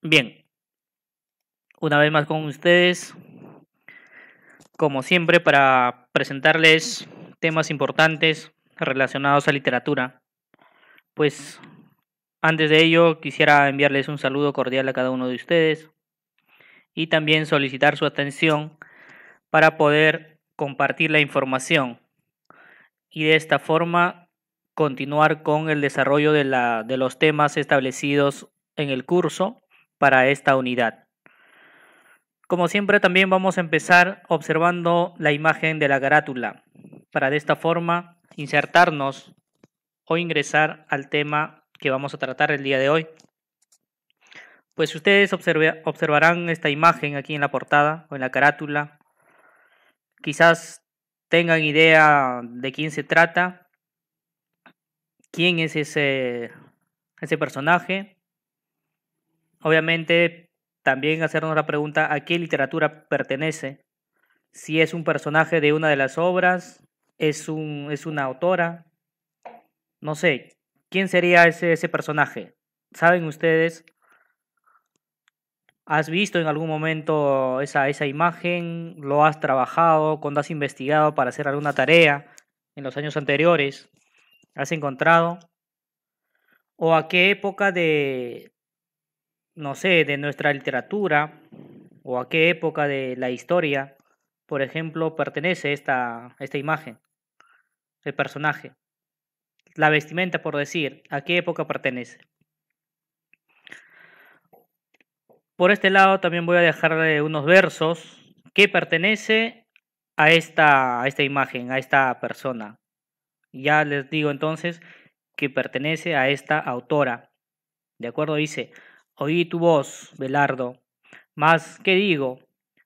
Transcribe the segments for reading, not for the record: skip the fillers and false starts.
Bien, una vez más con ustedes, como siempre, para presentarles temas importantes relacionados a literatura. Pues antes de ello, quisiera enviarles un saludo cordial a cada uno de ustedes y también solicitar su atención para poder compartir la información y de esta forma continuar con el desarrollo de los temas establecidos en el curso para esta unidad. Como siempre, también vamos a empezar observando la imagen de la carátula, para de esta forma insertarnos o ingresar al tema que vamos a tratar el día de hoy. Pues ustedes observarán esta imagen aquí en la portada o en la carátula. Quizás tengan idea de quién se trata, quién es ese personaje. Obviamente, también hacernos la pregunta a qué literatura pertenece. Si es un personaje de una de las obras, es una autora, no sé, ¿quién sería ese personaje? ¿Saben ustedes? ¿Has visto en algún momento esa imagen? ¿Lo has trabajado cuando has investigado para hacer alguna tarea en los años anteriores? ¿Has encontrado? ¿O a qué época no sé, de nuestra literatura o a qué época de la historia, por ejemplo, pertenece esta imagen, el personaje? La vestimenta, por decir, ¿a qué época pertenece? Por este lado también voy a dejar unos versos que pertenece a esta imagen, a esta persona. Ya les digo entonces que pertenece a esta autora. ¿De acuerdo? Dice, oí tu voz, Belardo. Mas, ¿qué digo?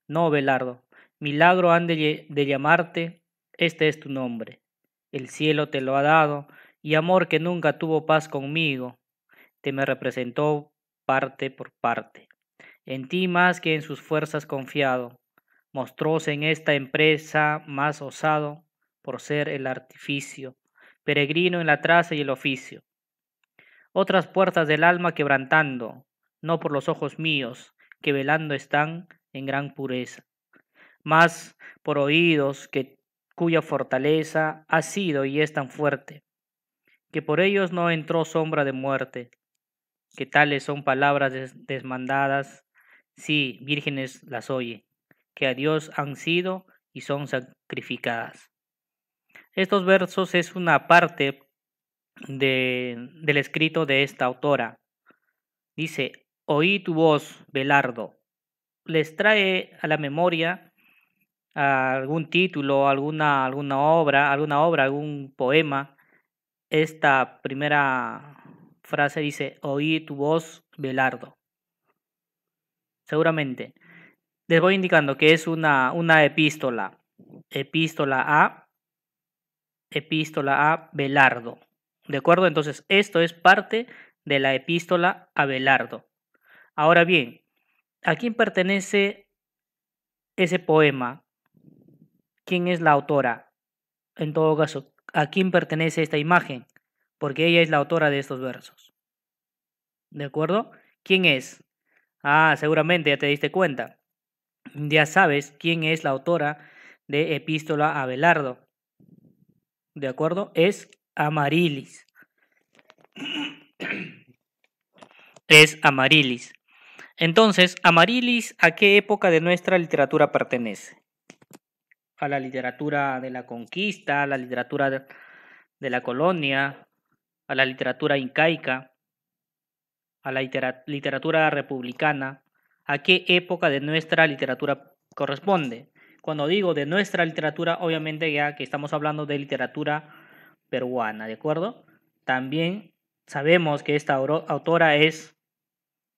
No, Belardo. Milagro han de llamarte, este es tu nombre. El cielo te lo ha dado, y amor que nunca tuvo paz conmigo, te me representó parte por parte. En ti más que en sus fuerzas confiado, mostróse en esta empresa más osado, por ser el artificio, peregrino en la traza y el oficio. Otras puertas del alma quebrantando, no por los ojos míos, que velando están en gran pureza, mas por oídos cuya fortaleza ha sido y es tan fuerte, que por ellos no entró sombra de muerte, que tales son palabras desmandadas, sí, vírgenes las oye, que a Dios han sido y son sacrificadas. Estos versos es una parte del escrito de esta autora. Dice, oí tu voz, Belardo. Les trae a la memoria algún título, alguna obra, algún poema. Esta primera frase dice, oí tu voz, Belardo. Seguramente. Les voy indicando que es una epístola. Epístola a Belardo. ¿De acuerdo? Entonces, esto es parte de la epístola a Belardo. Ahora bien, ¿a quién pertenece ese poema? ¿Quién es la autora? En todo caso, ¿a quién pertenece esta imagen? Porque ella es la autora de estos versos. ¿De acuerdo? ¿Quién es? Ah, seguramente ya te diste cuenta. Ya sabes quién es la autora de Epístola a Belardo. ¿De acuerdo? Es Amarilis. Es Amarilis. Entonces, Amarilis, ¿a qué época de nuestra literatura pertenece? A la literatura de la conquista, a la literatura de la colonia, a la literatura incaica, a la literatura republicana. ¿A qué época de nuestra literatura corresponde? Cuando digo de nuestra literatura, obviamente ya que estamos hablando de literatura peruana, ¿de acuerdo? También sabemos que esta autora es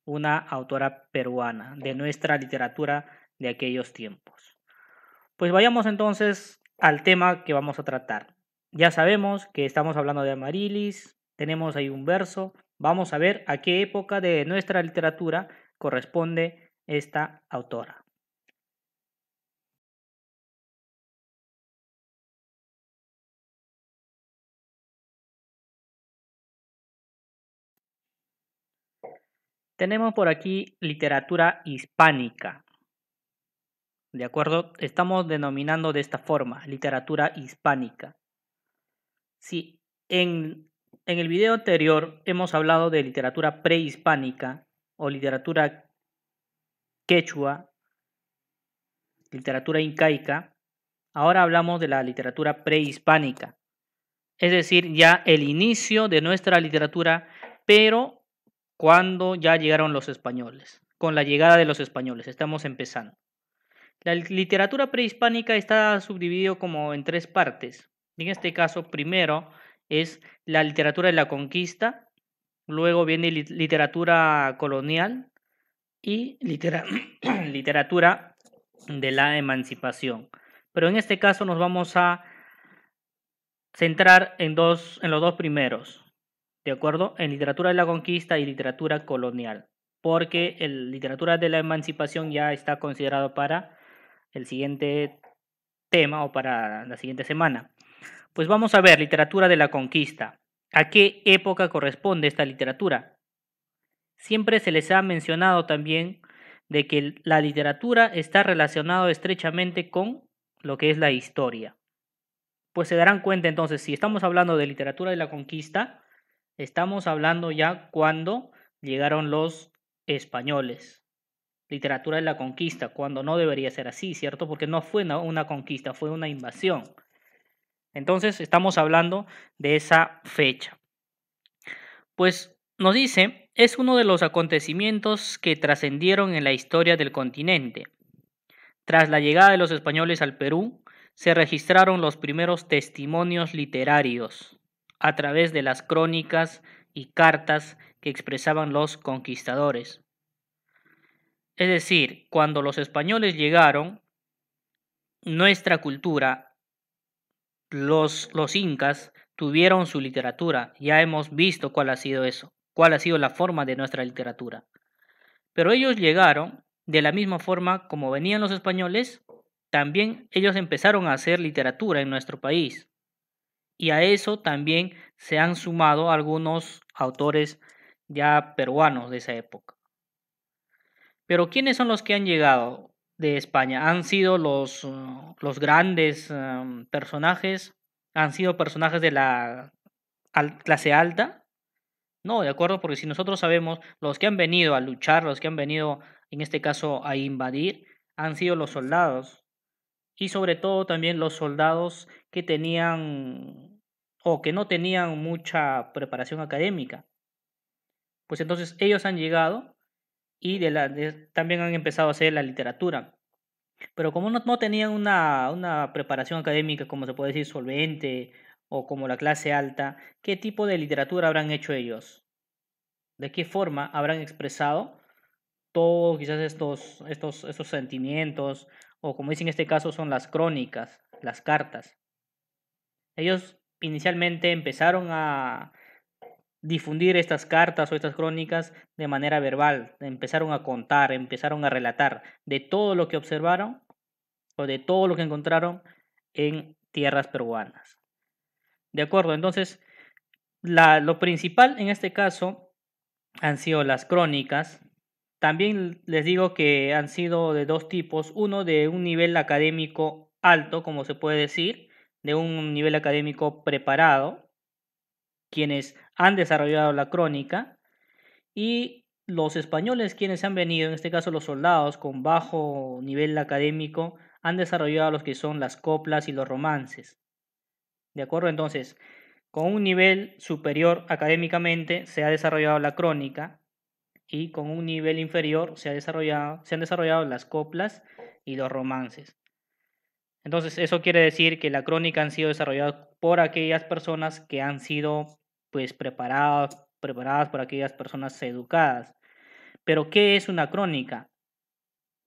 una autora peruana, de nuestra literatura de aquellos tiempos. Pues vayamos entonces al tema que vamos a tratar. Ya sabemos que estamos hablando de Amarilis, tenemos ahí un verso, vamos a ver a qué época de nuestra literatura corresponde esta autora. Tenemos por aquí literatura hispánica, ¿de acuerdo? Estamos denominando de esta forma, literatura hispánica. Sí, en el video anterior hemos hablado de literatura prehispánica o literatura quechua, literatura incaica. Ahora hablamos de la literatura prehispánica, es decir, ya el inicio de nuestra literatura, pero cuando ya llegaron los españoles, con la llegada de los españoles, estamos empezando. La literatura prehispánica está subdividido como en tres partes. En este caso, primero es la literatura de la conquista, luego viene literatura colonial y literatura de la emancipación. Pero en este caso nos vamos a centrar en los dos primeros, ¿de acuerdo? En literatura de la conquista y literatura colonial, porque el literatura de la emancipación ya está considerado para el siguiente tema o para la siguiente semana. Pues vamos a ver literatura de la conquista. ¿A qué época corresponde esta literatura? Siempre se les ha mencionado también de que la literatura está relacionada estrechamente con lo que es la historia. Pues se darán cuenta entonces, si estamos hablando de literatura de la conquista, estamos hablando ya cuando llegaron los españoles. Literatura de la conquista, cuando no debería ser así, ¿cierto? Porque no fue una conquista, fue una invasión. Entonces estamos hablando de esa fecha. Pues nos dice, es uno de los acontecimientos que trascendieron en la historia del continente. Tras la llegada de los españoles al Perú, se registraron los primeros testimonios literarios a través de las crónicas y cartas que expresaban los conquistadores. Es decir, cuando los españoles llegaron, nuestra cultura, los incas, tuvieron su literatura. Ya hemos visto cuál ha sido eso, cuál ha sido la forma de nuestra literatura. Pero ellos llegaron de la misma forma como venían los españoles, también ellos empezaron a hacer literatura en nuestro país. Y a eso también se han sumado algunos autores ya peruanos de esa época. Pero ¿quiénes son los que han llegado de España? ¿Han sido los grandes personajes? ¿Han sido personajes de la clase alta? No, de acuerdo, porque si nosotros sabemos, los que han venido a luchar, los que han venido, en este caso, a invadir, han sido los soldados. Y sobre todo también los soldados que tenían o que no tenían mucha preparación académica. Pues entonces ellos han llegado y también han empezado a hacer la literatura. Pero como no tenían una preparación académica, como se puede decir, solvente o como la clase alta, ¿qué tipo de literatura habrán hecho ellos? ¿De qué forma habrán expresado todos quizás estos sentimientos? O como dicen en este caso, son las crónicas, las cartas. Ellos inicialmente empezaron a difundir estas cartas o estas crónicas de manera verbal, empezaron a contar, empezaron a relatar de todo lo que observaron o de todo lo que encontraron en tierras peruanas. De acuerdo, entonces lo principal en este caso han sido las crónicas. También les digo que han sido de dos tipos, uno de un nivel académico alto, como se puede decir, de un nivel académico preparado, quienes han desarrollado la crónica, y los españoles quienes han venido, en este caso los soldados con bajo nivel académico, han desarrollado los que son las coplas y los romances. ¿De acuerdo? Entonces, con un nivel superior académicamente se ha desarrollado la crónica y con un nivel inferior se han desarrollado las coplas y los romances. Entonces, eso quiere decir que la crónica han sido desarrolladas por aquellas personas que han sido pues preparadas por aquellas personas educadas. Pero ¿qué es una crónica?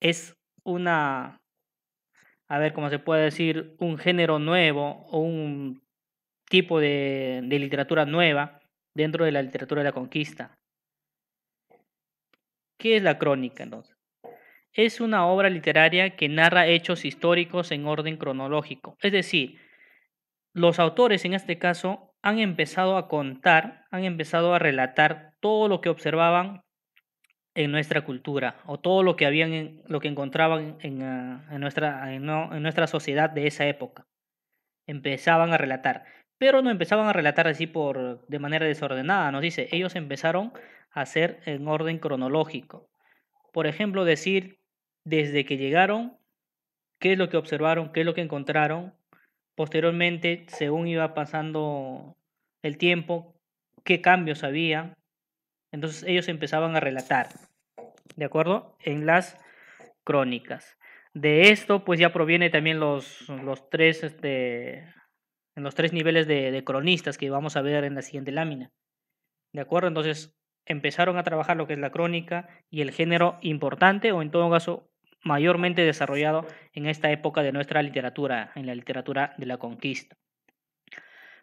Es una, a ver, ¿cómo se puede decir? Un género nuevo o un tipo de literatura nueva dentro de la literatura de la conquista. ¿Qué es la crónica entonces? Es una obra literaria que narra hechos históricos en orden cronológico. Es decir, los autores en este caso han empezado a contar, han empezado a relatar todo lo que observaban en nuestra cultura o todo lo que habían lo que encontraban en nuestra sociedad de esa época. Empezaban a relatar, pero no empezaban a relatar así de manera desordenada, nos dice, ellos empezaron a hacer en orden cronológico. Por ejemplo, decir desde que llegaron, qué es lo que observaron, qué es lo que encontraron, posteriormente, según iba pasando el tiempo, qué cambios había. Entonces ellos empezaban a relatar, ¿de acuerdo? En las crónicas. De esto, pues ya proviene también los tres, en los tres niveles de cronistas que vamos a ver en la siguiente lámina. ¿De acuerdo? Entonces empezaron a trabajar lo que es la crónica y el género importante o en todo caso mayormente desarrollado en esta época de nuestra literatura, en la literatura de la conquista.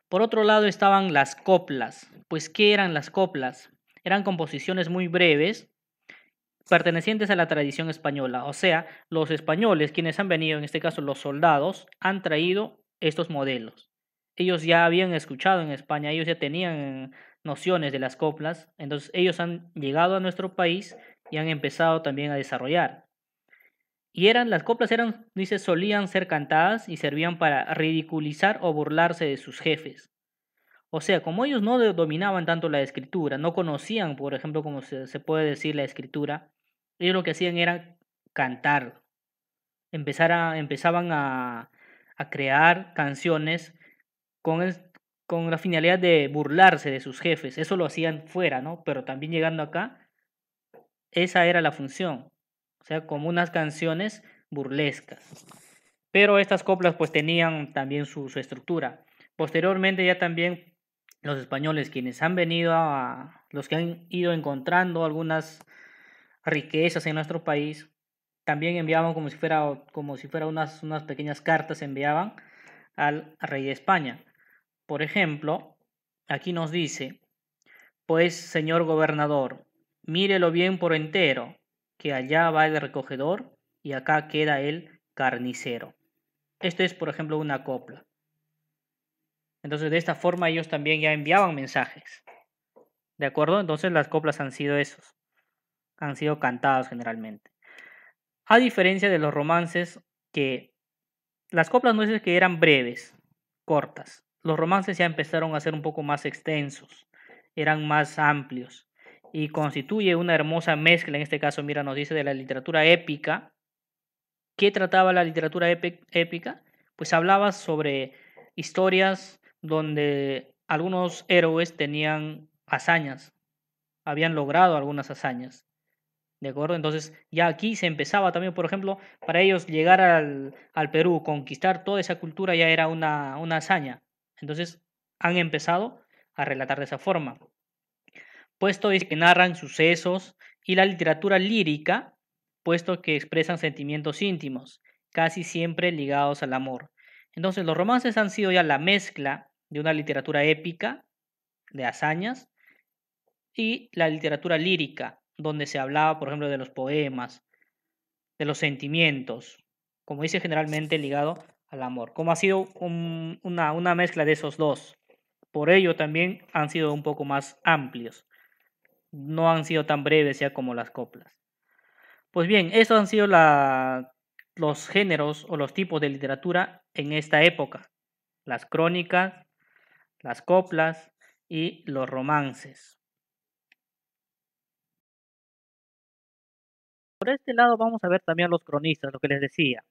Por otro lado estaban las coplas. Pues, ¿qué eran las coplas? Eran composiciones muy breves pertenecientes a la tradición española. O sea, los españoles, quienes han venido, en este caso los soldados, han traído estos modelos. Ellos ya habían escuchado en España, ellos ya tenían nociones de las coplas, entonces ellos han llegado a nuestro país y han empezado también a desarrollar. Y las coplas eran, dice, solían ser cantadas y servían para ridiculizar o burlarse de sus jefes. O sea, como ellos no dominaban tanto la escritura, no conocían, por ejemplo, como se puede decir la escritura, ellos lo que hacían era cantar, empezaban a crear canciones con, con la finalidad de burlarse de sus jefes. Eso lo hacían fuera, ¿no? Pero también llegando acá, esa era la función. O sea, como unas canciones burlescas. Pero estas coplas pues tenían también su estructura. Posteriormente ya también los españoles quienes han venido los que han ido encontrando algunas riquezas en nuestro país, también enviaban como si fuera unas pequeñas cartas enviaban al rey de España. Por ejemplo, aquí nos dice, pues señor gobernador, mírelo bien por entero, que allá va el recogedor y acá queda el carnicero. Esto es, por ejemplo, una copla. Entonces, de esta forma ellos también ya enviaban mensajes. ¿De acuerdo? Entonces las coplas han sido esos. Han sido cantados generalmente. A diferencia de los romances, que las coplas no es que eran breves, cortas. Los romances ya empezaron a ser un poco más extensos, eran más amplios y constituye una hermosa mezcla, en este caso, mira, nos dice de la literatura épica. ¿Qué trataba la literatura épica? Pues hablaba sobre historias donde algunos héroes tenían hazañas, habían logrado algunas hazañas. ¿De acuerdo? Entonces ya aquí se empezaba también, por ejemplo, para ellos llegar al Perú, conquistar toda esa cultura ya era una hazaña. Entonces han empezado a relatar de esa forma. Puesto es que narran sucesos y la literatura lírica, puesto que expresan sentimientos íntimos, casi siempre ligados al amor. Entonces los romances han sido ya la mezcla de una literatura épica, de hazañas, y la literatura lírica, donde se hablaba, por ejemplo, de los poemas, de los sentimientos, como dice generalmente ligado al amor, como ha sido una mezcla de esos dos. Por ello también han sido un poco más amplios, no han sido tan breves ya como las coplas. Pues bien, estos han sido los géneros o los tipos de literatura en esta época, las crónicas, las coplas y los romances. Por este lado vamos a ver también los cronistas, lo que les decía.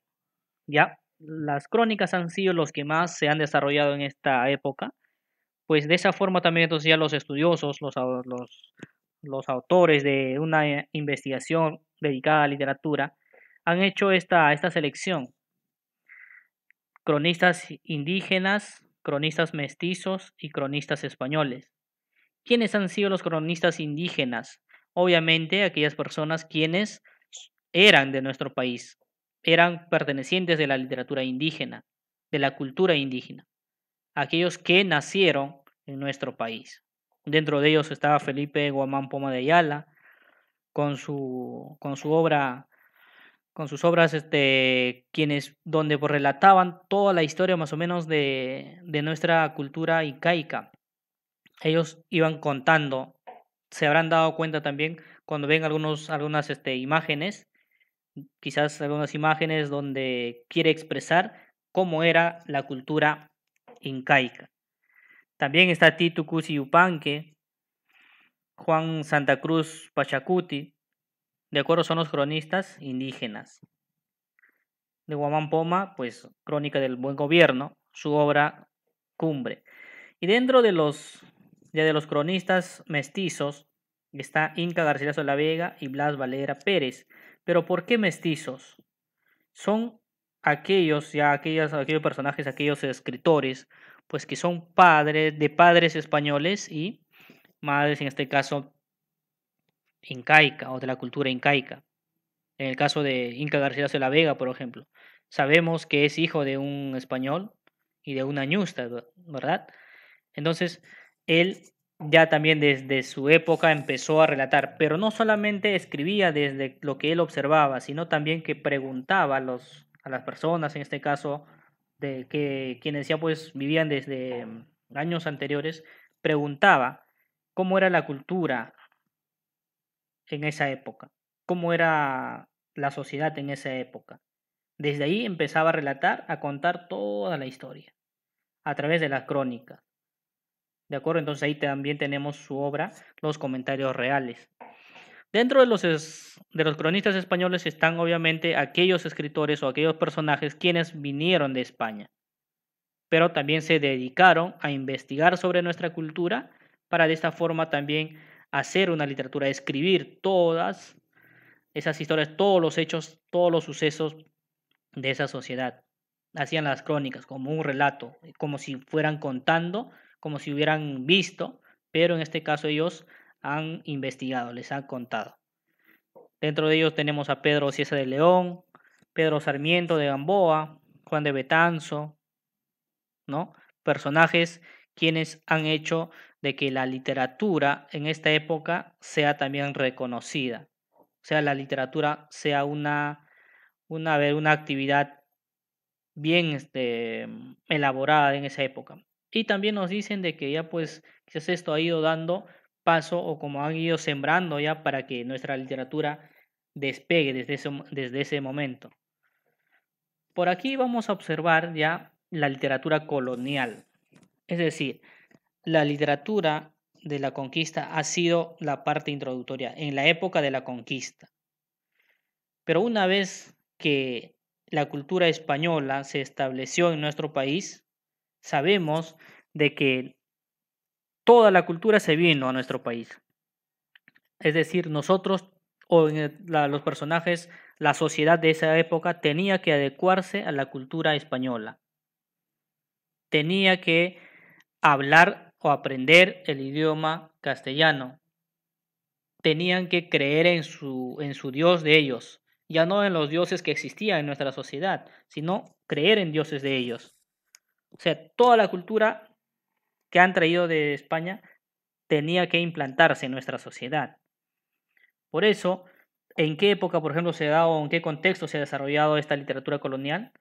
Ya, las crónicas han sido los que más se han desarrollado en esta época, pues de esa forma también entonces ya los estudiosos, los autores de una investigación dedicada a literatura, han hecho esta selección. Cronistas indígenas, cronistas mestizos y cronistas españoles. ¿Quiénes han sido los cronistas indígenas? Obviamente aquellas personas quienes eran de nuestro país, eran pertenecientes de la literatura indígena, de la cultura indígena, aquellos que nacieron en nuestro país. Dentro de ellos estaba Felipe Guamán Poma de Ayala, con su obra, con sus obras, quienes, donde pues, relataban toda la historia más o menos de nuestra cultura incaica. Ellos iban contando se habrán dado cuenta también cuando ven algunas imágenes, quizás algunas imágenes donde quiere expresar cómo era la cultura incaica. También está Titu Cusi Yupanque, Juan Santa Cruz Pachacuti, de acuerdo son los cronistas indígenas. De Guamán Poma, pues Crónica del Buen Gobierno, su obra cumbre. Y dentro de los cronistas mestizos está Inca Garcilaso de la Vega y Blas Valera Pérez. Pero ¿por qué mestizos? Son aquellos personajes, aquellos escritores, pues que son padres de padres españoles y madres, en este caso, incaica o de la cultura incaica. En el caso de Inca Garcilaso de la Vega, por ejemplo, sabemos que es hijo de un español y de una ñusta, ¿verdad? Entonces, él ya también desde su época empezó a relatar, pero no solamente escribía desde lo que él observaba, sino también que preguntaba a las personas, en este caso, de que quienes ya pues vivían desde años anteriores, preguntaba cómo era la cultura en esa época, cómo era la sociedad en esa época. Desde ahí empezaba a relatar, a contar toda la historia, a través de las crónicas. ¿De acuerdo? Entonces ahí también tenemos su obra, Los Comentarios Reales. Dentro de los cronistas españoles están obviamente aquellos escritores o aquellos personajes quienes vinieron de España, pero también se dedicaron a investigar sobre nuestra cultura para de esta forma también hacer una literatura, escribir todas esas historias, todos los hechos, todos los sucesos de esa sociedad. Hacían las crónicas como un relato, como si fueran contando, como si hubieran visto, pero en este caso ellos han investigado, les han contado. Dentro de ellos tenemos a Pedro Cieza de León, Pedro Sarmiento de Gamboa, Juan de Betanzo, ¿no? Personajes quienes han hecho de que la literatura en esta época sea también reconocida. O sea, la literatura sea una actividad bien elaborada en esa época. Y también nos dicen de que ya pues quizás esto ha ido dando paso o como han ido sembrando ya para que nuestra literatura despegue desde ese momento. Por aquí vamos a observar ya la literatura colonial, es decir, la literatura de la conquista ha sido la parte introductoria en la época de la conquista. Pero una vez que la cultura española se estableció en nuestro país, sabemos de que toda la cultura se vino a nuestro país. Es decir, nosotros o los personajes, la sociedad de esa época tenía que adecuarse a la cultura española. Tenía que hablar o aprender el idioma castellano. Tenían que creer en su Dios de ellos, ya no en los dioses que existían en nuestra sociedad, sino creer en dioses de ellos. O sea, toda la cultura que han traído de España tenía que implantarse en nuestra sociedad. Por eso, ¿en qué época, por ejemplo, se da o en qué contexto se ha desarrollado esta literatura colonial?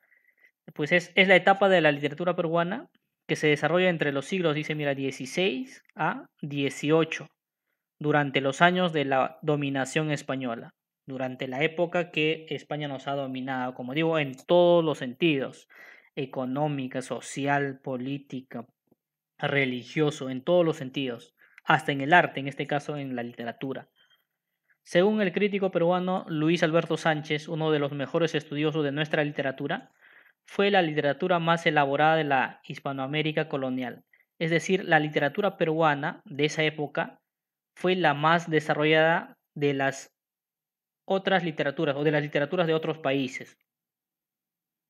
Pues es la etapa de la literatura peruana que se desarrolla entre los siglos, dice, mira, 16 a 18, durante los años de la dominación española, durante la época que España nos ha dominado, como digo, en todos los sentidos, económica, social, política, religioso, en todos los sentidos, hasta en el arte, en este caso en la literatura. Según el crítico peruano Luis Alberto Sánchez, uno de los mejores estudiosos de nuestra literatura, fue la literatura más elaborada de la Hispanoamérica colonial. Es decir, la literatura peruana de esa época fue la más desarrollada de las otras literaturas o de las literaturas de otros países.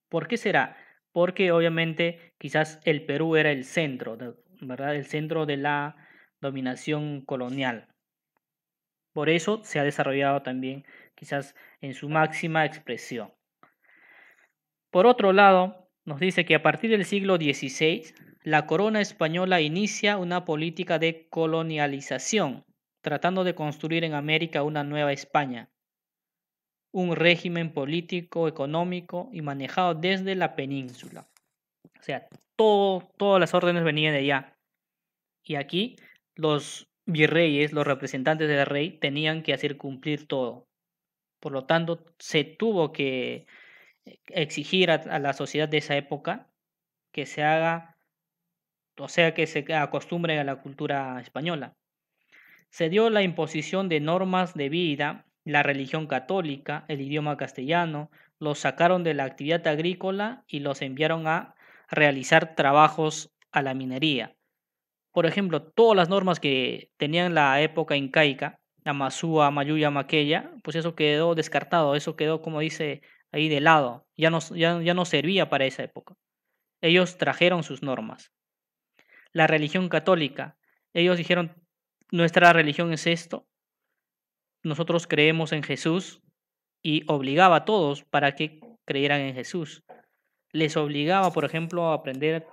¿Por qué será? Porque obviamente quizás el Perú era el centro, ¿verdad? El centro de la dominación colonial. Por eso se ha desarrollado también quizás en su máxima expresión. Por otro lado, nos dice que a partir del siglo XVI, la corona española inicia una política de colonialización, tratando de construir en América una nueva España, un régimen político, económico y manejado desde la península. O sea, todas las órdenes venían de allá. Y aquí los virreyes, los representantes del rey, tenían que hacer cumplir todo. Por lo tanto, se tuvo que exigir a la sociedad de esa época que se haga, o sea, que se acostumbre a la cultura española. Se dio la imposición de normas de vida, la religión católica, el idioma castellano, los sacaron de la actividad agrícola y los enviaron a realizar trabajos a la minería. Por ejemplo, todas las normas que tenían la época incaica, Amasúa, Mayuya, Maquella, pues eso quedó descartado, eso quedó, como dice ahí, de lado, ya no servía para esa época. Ellos trajeron sus normas. La religión católica, ellos dijeron, nuestra religión es esto, nosotros creemos en Jesús y obligaba a todos para que creyeran en Jesús. Les obligaba, por ejemplo, a aprender,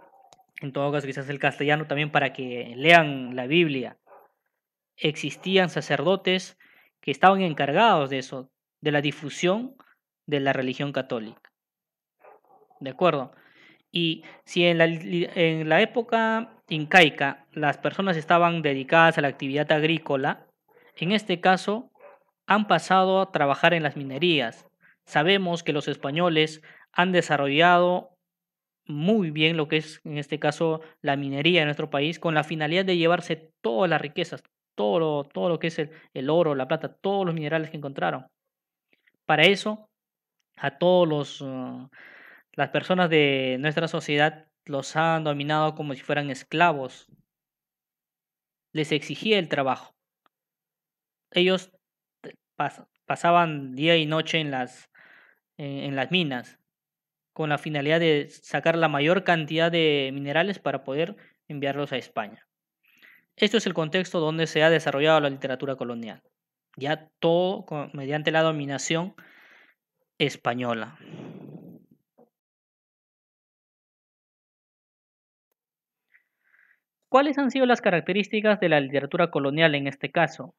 en todo caso quizás el castellano también para que lean la Biblia. Existían sacerdotes que estaban encargados de eso, de la difusión de la religión católica. ¿De acuerdo? Y si en la época incaica las personas estaban dedicadas a la actividad agrícola, en este caso han pasado a trabajar en las minerías. Sabemos que los españoles han desarrollado muy bien lo que es, en este caso, la minería en nuestro país, con la finalidad de llevarse todas las riquezas, todo lo que es el oro, la plata, todos los minerales que encontraron. Para eso, a todos las personas de nuestra sociedad los han dominado como si fueran esclavos. Les exigía el trabajo. Ellos pasaban día y noche en las minas con la finalidad de sacar la mayor cantidad de minerales para poder enviarlos a España. Esto es el contexto donde se ha desarrollado la literatura colonial, ya todo mediante la dominación española. ¿Cuáles han sido las características de la literatura colonial en este caso?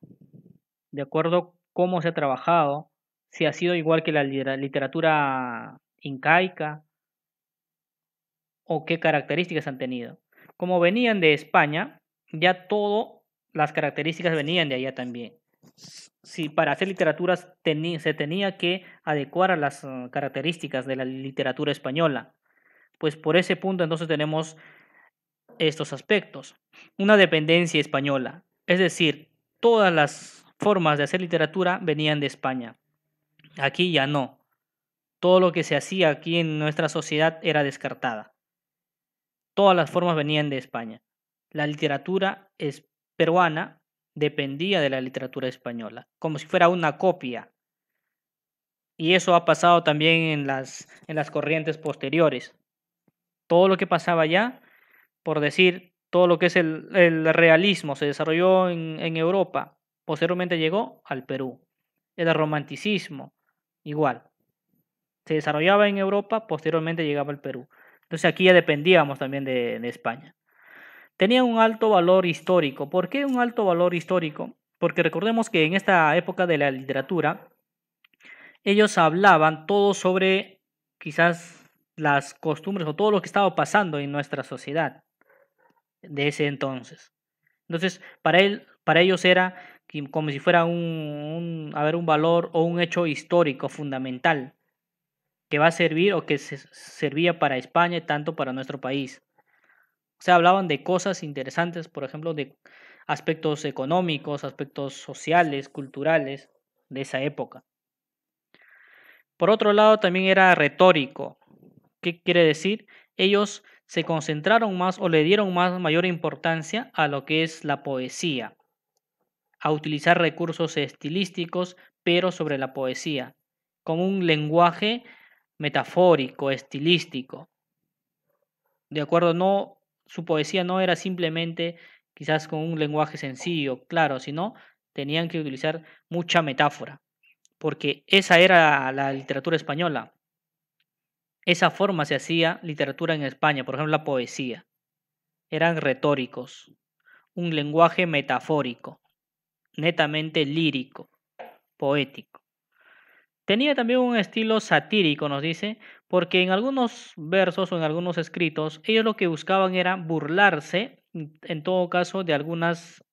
De acuerdo a cómo se ha trabajado, si ha sido igual que la literatura incaica o qué características han tenido. Como venían de España, ya todo las características venían de allá también. Si para hacer literaturas se tenía que adecuar a las características de la literatura española, pues por ese punto entonces tenemos estos aspectos. Una dependencia española, es decir, todas las formas de hacer literatura venían de España. Aquí ya no. Todo lo que se hacía aquí en nuestra sociedad era descartada. Todas las formas venían de España. La literatura peruana dependía de la literatura española, como si fuera una copia. Y eso ha pasado también en las corrientes posteriores. Todo lo que pasaba allá, por decir, todo lo que es el realismo se desarrolló en Europa, posteriormente llegó al Perú. El romanticismo, igual, se desarrollaba en Europa, posteriormente llegaba al Perú. Entonces aquí ya dependíamos también de España. Tenía un alto valor histórico. ¿Por qué un alto valor histórico? Porque recordemos que en esta época de la literatura, ellos hablaban todo sobre quizás las costumbres o todo lo que estaba pasando en nuestra sociedad de ese entonces. Entonces, para ellos era como si fuera un valor o un hecho histórico fundamental que va a servir o que servía para España y tanto para nuestro país. O sea, hablaban de cosas interesantes, por ejemplo, de aspectos económicos, aspectos sociales, culturales de esa época. Por otro lado, también era retórico. ¿Qué quiere decir? Ellos se concentraron más o le dieron mayor importancia a lo que es la poesía, a utilizar recursos estilísticos, pero sobre la poesía, con un lenguaje metafórico, estilístico. De acuerdo, no, su poesía no era simplemente quizás con un lenguaje sencillo, claro, sino tenían que utilizar mucha metáfora, porque esa era la literatura española. Esa forma se hacía literatura en España, por ejemplo, la poesía. Eran retóricos, un lenguaje metafórico, netamente lírico, poético. Tenía también un estilo satírico, nos dice, porque en algunos versos o en algunos escritos, ellos lo que buscaban era burlarse, en todo caso, de algunas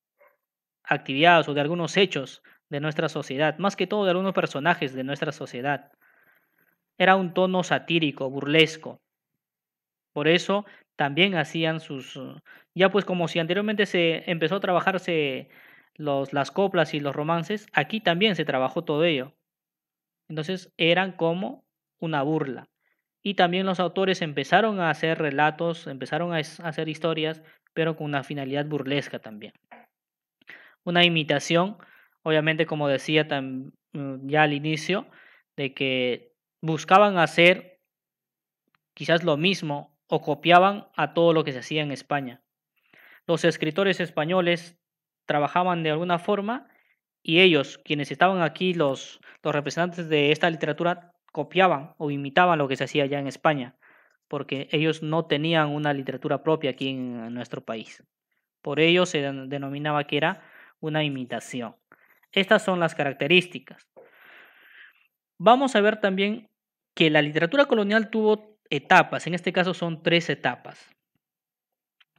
actividades o de algunos hechos de nuestra sociedad, más que todo de algunos personajes de nuestra sociedad. Era un tono satírico, burlesco. Por eso también hacían ya pues como si anteriormente se empezó a trabajarse las coplas y los romances, aquí también se trabajó todo ello. Entonces eran como una burla. Y también los autores empezaron a hacer relatos, empezaron a hacer historias, pero con una finalidad burlesca también. Una imitación, obviamente como decía ya al inicio, de que buscaban hacer quizás lo mismo o copiaban a todo lo que se hacía en España. Los escritores españoles trabajaban de alguna forma y ellos, quienes estaban aquí, los representantes de esta literatura, copiaban o imitaban lo que se hacía allá en España, porque ellos no tenían una literatura propia aquí en nuestro país. Por ello se denominaba que era una imitación. Estas son las características. Vamos a ver también que la literatura colonial tuvo etapas, en este caso son 3 etapas: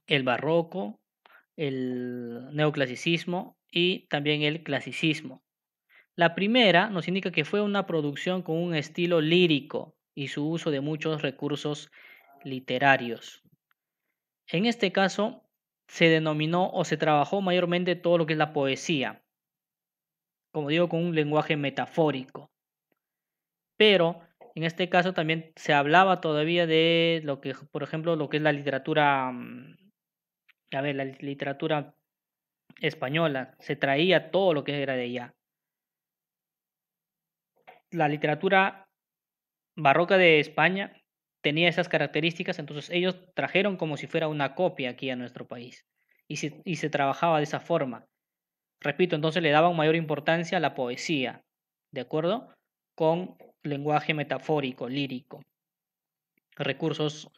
el barroco, el neoclasicismo y también el clasicismo. La primera nos indica que fue una producción con un estilo lírico y su uso de muchos recursos literarios. En este caso se denominó o se trabajó mayormente todo lo que es la poesía, como digo, con un lenguaje metafórico. Pero en este caso también se hablaba todavía de lo que, por ejemplo, lo que es la literatura, la literatura española, se traía todo lo que era de allá. La literatura barroca de España tenía esas características, entonces ellos trajeron como si fuera una copia aquí a nuestro país y se trabajaba de esa forma. Repito, entonces le daban mayor importancia a la poesía, ¿de acuerdo? Con lenguaje metafórico, lírico, recursos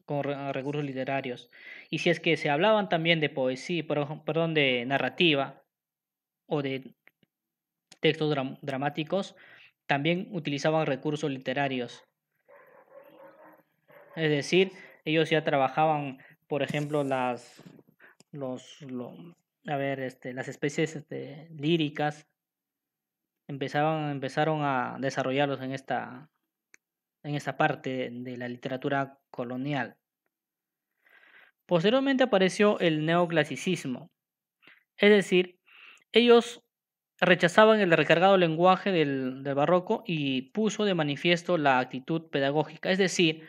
literarios. Y si es que se hablaban también de poesía, perdón, de narrativa o de textos dramáticos, también utilizaban recursos literarios. Es decir, ellos ya trabajaban, por ejemplo, los, lo- las especies líricas, empezaron a desarrollarlos en esta parte de la literatura colonial. Posteriormente apareció el neoclasicismo, es decir, ellos rechazaban el recargado lenguaje del barroco y puso de manifiesto la actitud pedagógica, es decir,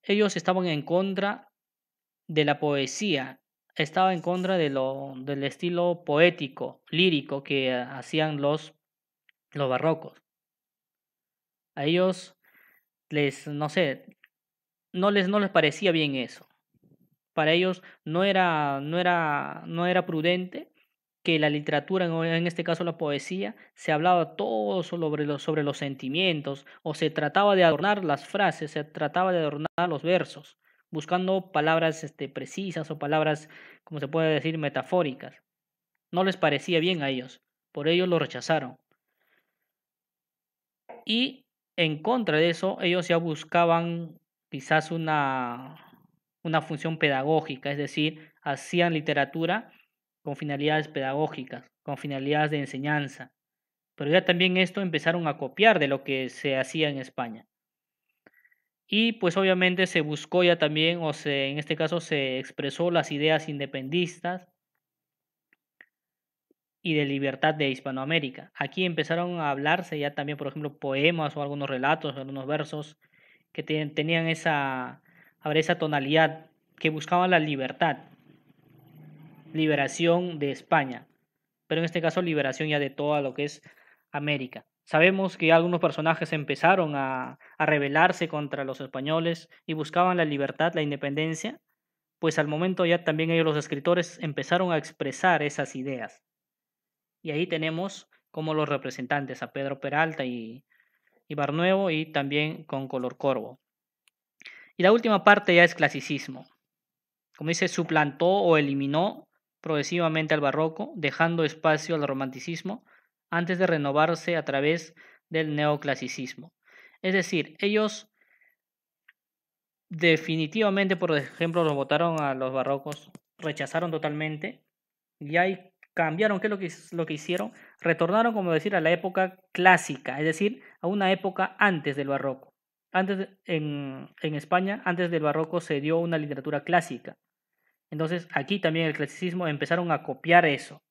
ellos estaban en contra de la poesía, estaba en contra del estilo poético, lírico que hacían los barrocos. A ellos no sé, no les parecía bien eso. Para ellos no era prudente que la literatura, en este caso la poesía, se hablaba todo sobre los sentimientos, o se trataba de adornar las frases, se trataba de adornar los versos, buscando palabras precisas o palabras, como se puede decir, metafóricas. No les parecía bien a ellos, por ello lo rechazaron. Y en contra de eso, ellos ya buscaban quizás una función pedagógica, es decir, hacían literatura con finalidades pedagógicas, con finalidades de enseñanza. Pero ya también esto empezaron a copiar de lo que se hacía en España. Y pues obviamente se buscó ya también, en este caso se expresó las ideas independistas y de libertad de Hispanoamérica. Aquí empezaron a hablarse ya también, por ejemplo, poemas o algunos relatos, algunos versos que tenían esa tonalidad, que buscaban la libertad, liberación de España, pero en este caso liberación ya de todo lo que es América. Sabemos que algunos personajes empezaron a rebelarse contra los españoles y buscaban la libertad, la independencia, pues al momento ya también ellos los escritores empezaron a expresar esas ideas. Y ahí tenemos como los representantes a Pedro Peralta y Barnuevo, y también con Color Corvo. Y la última parte ya es clasicismo. Como dice, suplantó o eliminó progresivamente al barroco, dejando espacio al romanticismo antes de renovarse a través del neoclasicismo. Es decir, ellos definitivamente, por ejemplo, los votaron a los barrocos, rechazaron totalmente, y hay cambiaron, ¿qué es lo que hicieron? Retornaron, como decir, a la época clásica, es decir, a una época antes del barroco. En España, antes del barroco se dio una literatura clásica. Entonces, aquí también el clasicismo empezaron a copiar eso,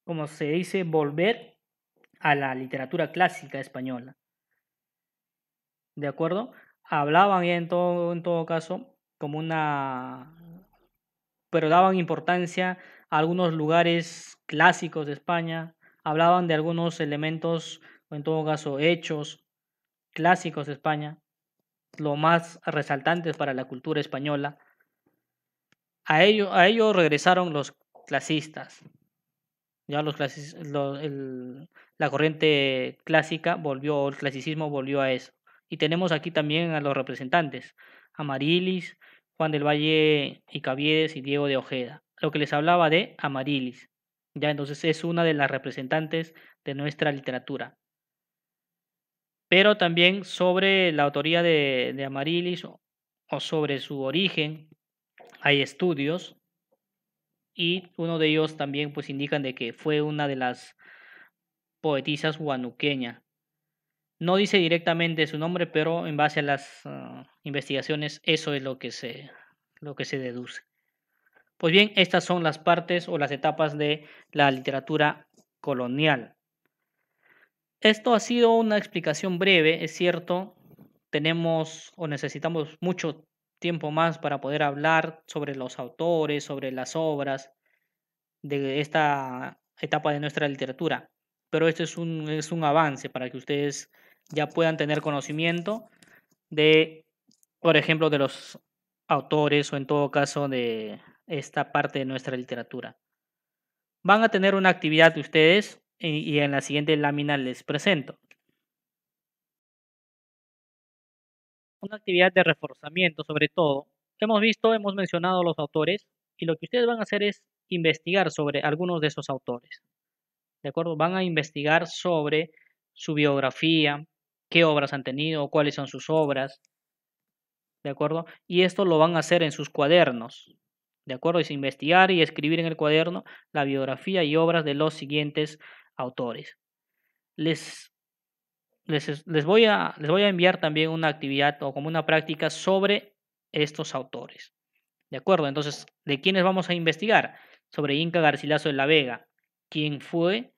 como se dice, volver a la literatura clásica española. ¿De acuerdo? Hablaban ya en todo caso como una, pero daban importancia a algunos lugares clásicos de España, hablaban de algunos elementos, o en todo caso hechos clásicos de España, lo más resaltantes para la cultura española. A ello regresaron los clasistas. Ya la corriente clásica volvió, el clasicismo volvió a eso. Y tenemos aquí también a los representantes, Amarilis, Juan del Valle y Caviedes y Diego de Ojeda. Lo que les hablaba de Amarilis. Ya entonces es una de las representantes de nuestra literatura. Pero también sobre la autoría de Amarilis o sobre su origen hay estudios y uno de ellos también pues indican de que fue una de las poetisas huanuqueña. No dice directamente su nombre, pero en base a las investigaciones eso es lo que se deduce. Pues bien, estas son las partes o las etapas de la literatura colonial. Esto ha sido una explicación breve, es cierto. Tenemos o necesitamos mucho tiempo más para poder hablar sobre los autores, sobre las obras de esta etapa de nuestra literatura. Pero esto es un avance para que ustedes ya puedan tener conocimiento de, por ejemplo, de los autores o en todo caso de esta parte de nuestra literatura. Van a tener una actividad de ustedes y en la siguiente lámina les presento. Una actividad de reforzamiento sobre todo. Hemos mencionado los autores y lo que ustedes van a hacer es investigar sobre algunos de esos autores. ¿De acuerdo? Van a investigar sobre su biografía, qué obras han tenido, cuáles son sus obras, ¿de acuerdo? Y esto lo van a hacer en sus cuadernos, ¿de acuerdo? Es investigar y escribir en el cuaderno la biografía y obras de los siguientes autores. Les, les voy a enviar también una actividad o como una práctica sobre estos autores, ¿de acuerdo? Entonces, ¿de quiénes vamos a investigar? Sobre Inca Garcilaso de la Vega, quién fue,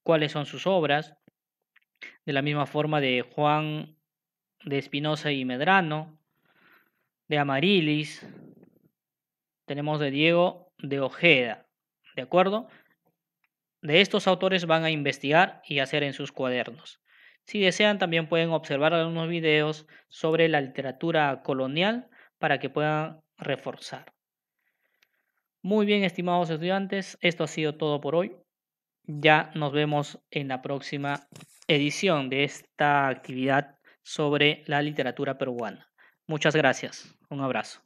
cuáles son sus obras, de la misma forma de Juan de Espinosa y Medrano, de Amarilis, tenemos de Diego de Ojeda, ¿de acuerdo? De estos autores van a investigar y hacer en sus cuadernos. Si desean, también pueden observar algunos videos sobre la literatura colonial para que puedan reforzar. Muy bien, estimados estudiantes, esto ha sido todo por hoy. Ya nos vemos en la próxima edición de esta actividad sobre la literatura peruana. Muchas gracias. Un abrazo.